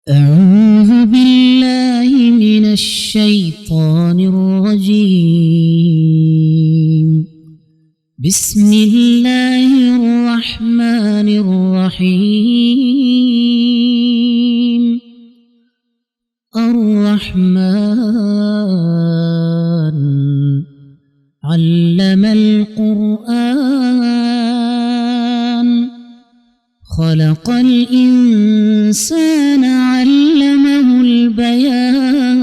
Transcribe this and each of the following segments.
أعوذ بالله من الشيطان الرجيم. بسم الله الرحمن الرحيم. الرحمن علم القرآن خلق الإنسان علمه البيان.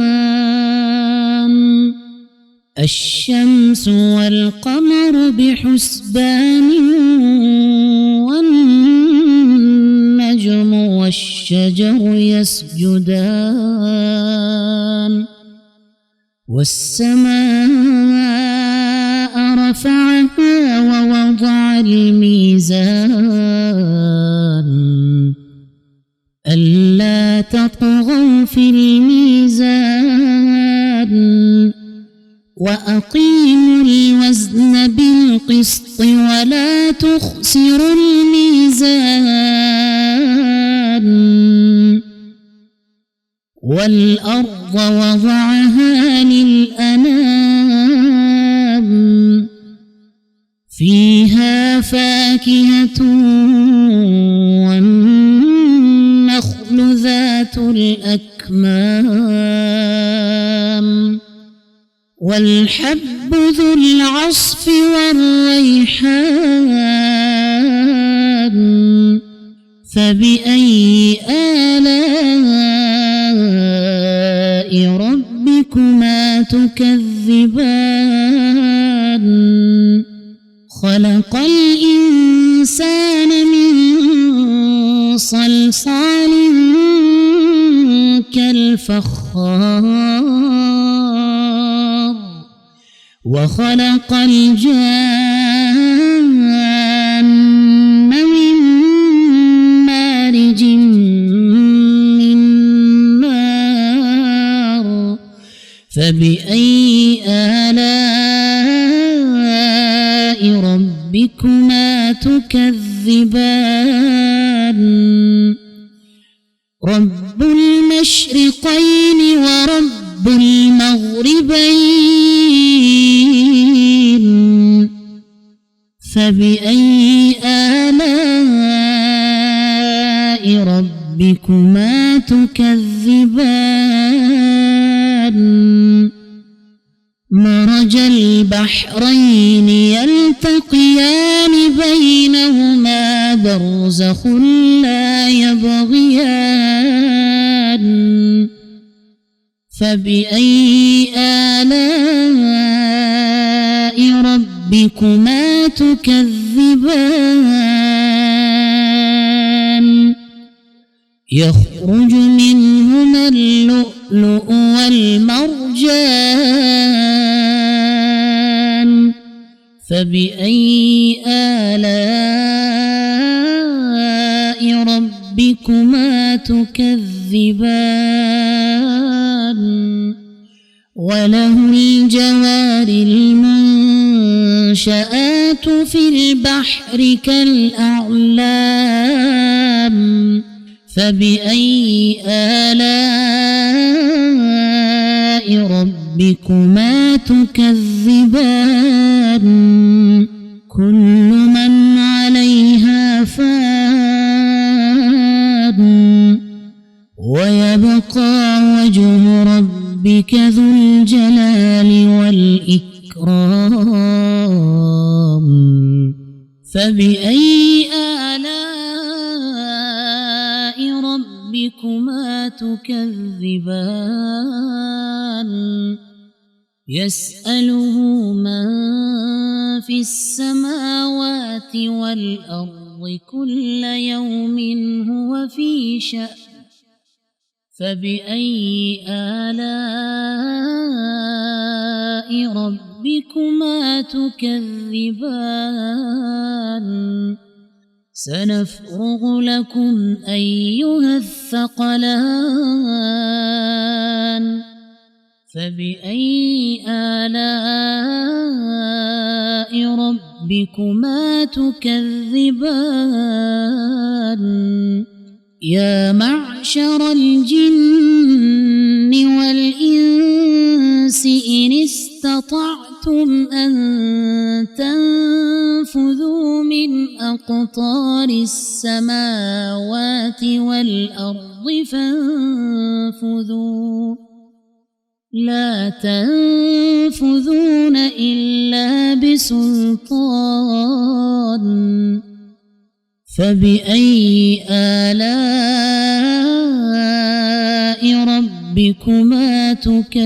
الشمس والقمر بحسبان والنجم والشجر يسجدان. والسماء رفعها ووضع الميزان ألا تطغوا في الميزان وأقيموا الوزن بالقسط ولا تخسروا الميزان. والأرض وضعها للأنام فيها فاكهة والنخل ذات الأكمام والحب ذو العصف والريحان. فبأي آلاء ربكما تكذبان. خلق الإنسان من صلصال كالفخار وخلق الجان من مارج من نار. فبأي آلاء ربكما تكذبان. رب المشرقين ورب المغربين. فبأي آلاء ربكما تكذبان. مرج البحرين يلتقيان بينهما برزخ لا يبغيان. فبأي آلاء ربكما تكذبان. يخرج منهما اللؤلؤ والمرجان. فبأي آلاء ربكما تكذبان. وله الجوار المنشآت في البحر كالأعلام. فبأي آلاء ربكما تكذبان. كل من عليها فان ويبقى وجه ربك ذو الجلال والإكرام. فبأي آلاء ربكما تكذبان. يسأله من في السماوات والأرض كل يوم هو في شأن. فبأي آلاء ربكما تكذبان. سنفرغ لكم أيها الثقلان. فبأي آلاء ربكما تكذبان. يا معشر الجن والإنس إن استطعتم أن تنفذوا من أقطار السماوات والأرض فانفذوا لا تنفذون إلا بسلطان فبأي آلاء ربكما تكذبان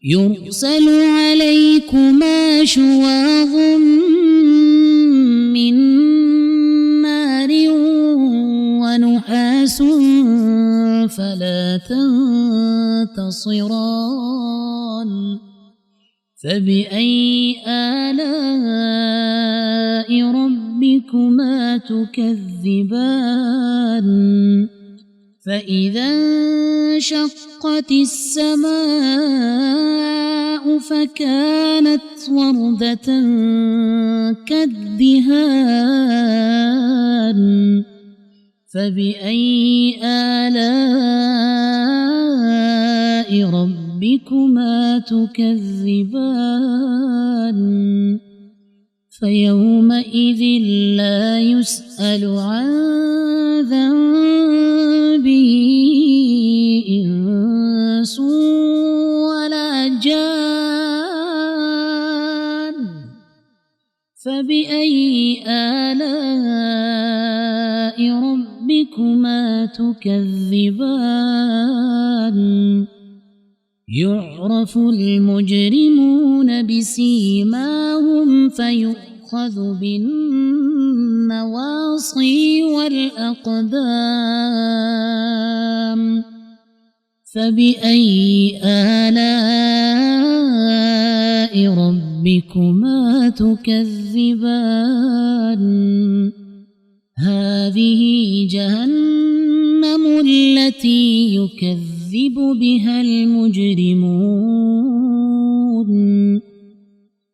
يرسل عليكما شواظ من نار ونحاس فلا تنتصران فبأي آلاء ربكما تكذبان فإذا انشقت السماء فكانت وردة كالدهان فبأي آلاء ربكما تكذبان فيومئذ لا يسأل عن ذنبه إنس ولا جان فبأي آلاء ربكما تكذبان يعرف المجرمون بسيماهم فيؤخذ بالنواصي والأقدام فبأي آلاء ربكما تكذبان هذه جهنم التي يكذب بها المجرمون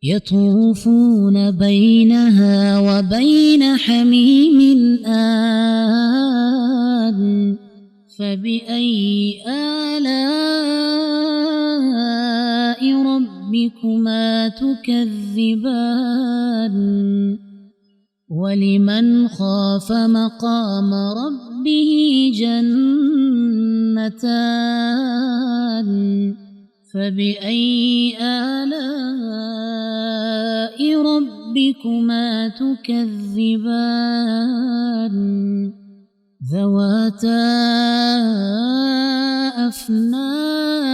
يطوفون بينها وبين حميم آن فبأي آلاء ربكما تكذبان ولمن خاف مقام ربه جنتان فبأي آلاء ربكما تكذبان ذواتا أفنان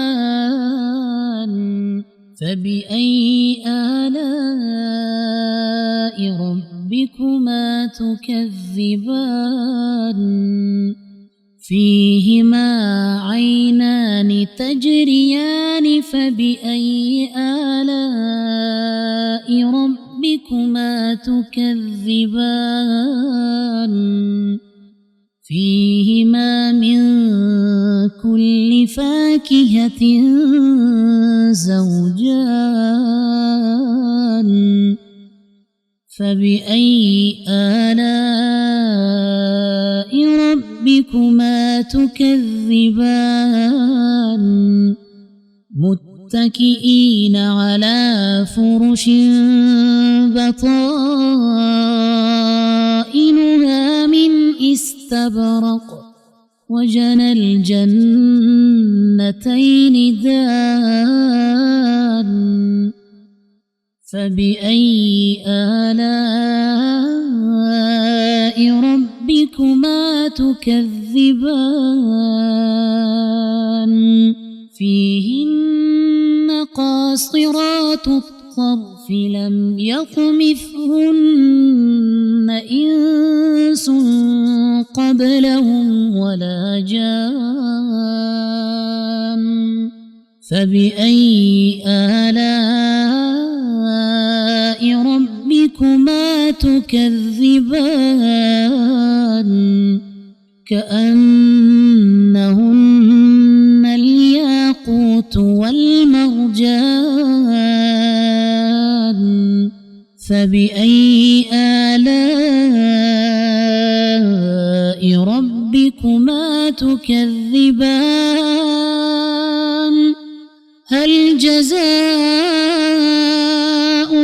فبأي آلاء ربكما تكذبان فيهما عينان تجريان فبأي آلاء ربكما تكذبان فيهما من كل فاكهة زوجان فبأي آلاء ربكما تكذبان متكئين على فرش بطائنها من استبرق وجنى الجنتين دان فبأي آلاء ربكما تكذبان فيهن قاصرات الطرف لم يطمثهن إنس قبلهم ولا جان فبأي آلاء ربكما تكذبان كأنهن الياقوت والمرجان فبأي آلاء تكذبان هل جزاء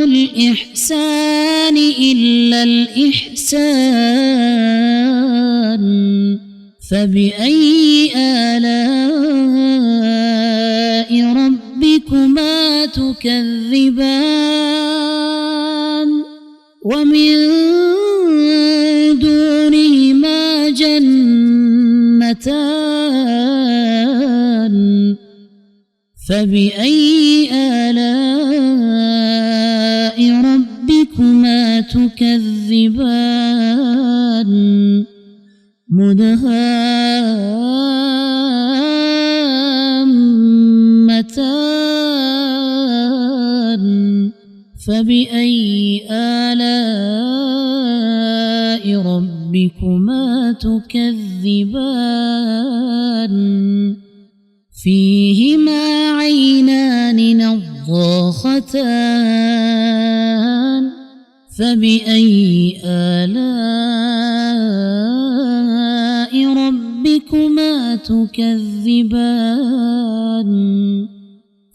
الإحسان إلا الإحسان فبأي آلاء ربكما تكذبان ومن دونهما جنتان فبأي آلاء ربكما تكذبان مدهامتان فبأي آلاء ربكما تكذبان فيهما عينان نضاختان فبأي آلاء ربكما تكذبان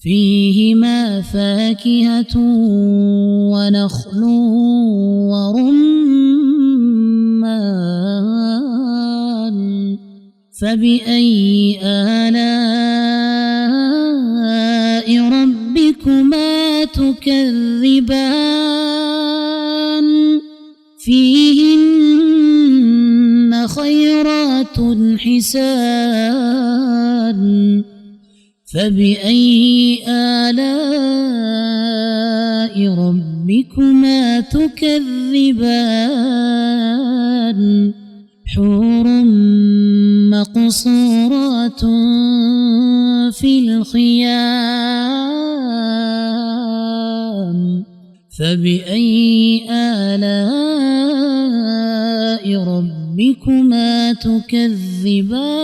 فيهما فاكهة ونخل ورمان فبأي آلاء ربكما تكذبان فيهن خيرات حسان فبأي آلاء ربكما تكذبان حور مقصورات في الخيام فبأي آلاء ربكما تكذبان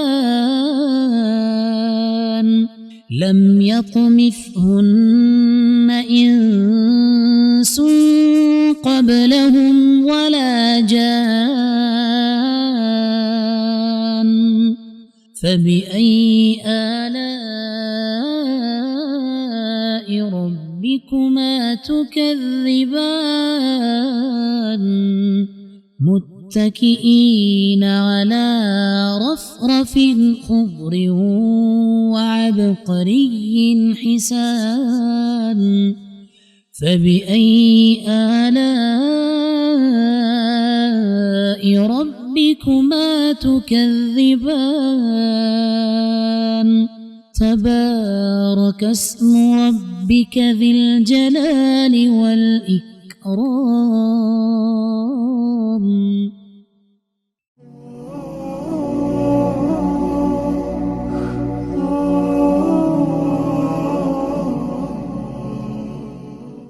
لم يطمثهن إنس قبلهم ولا جان فبأي آلاء ربكما تكذبان متكئين على رفرف خضر وعبقري حسان فبأي آلاء ربكما تكذبان تبارك اسم ربك ذي الجلال والإكرام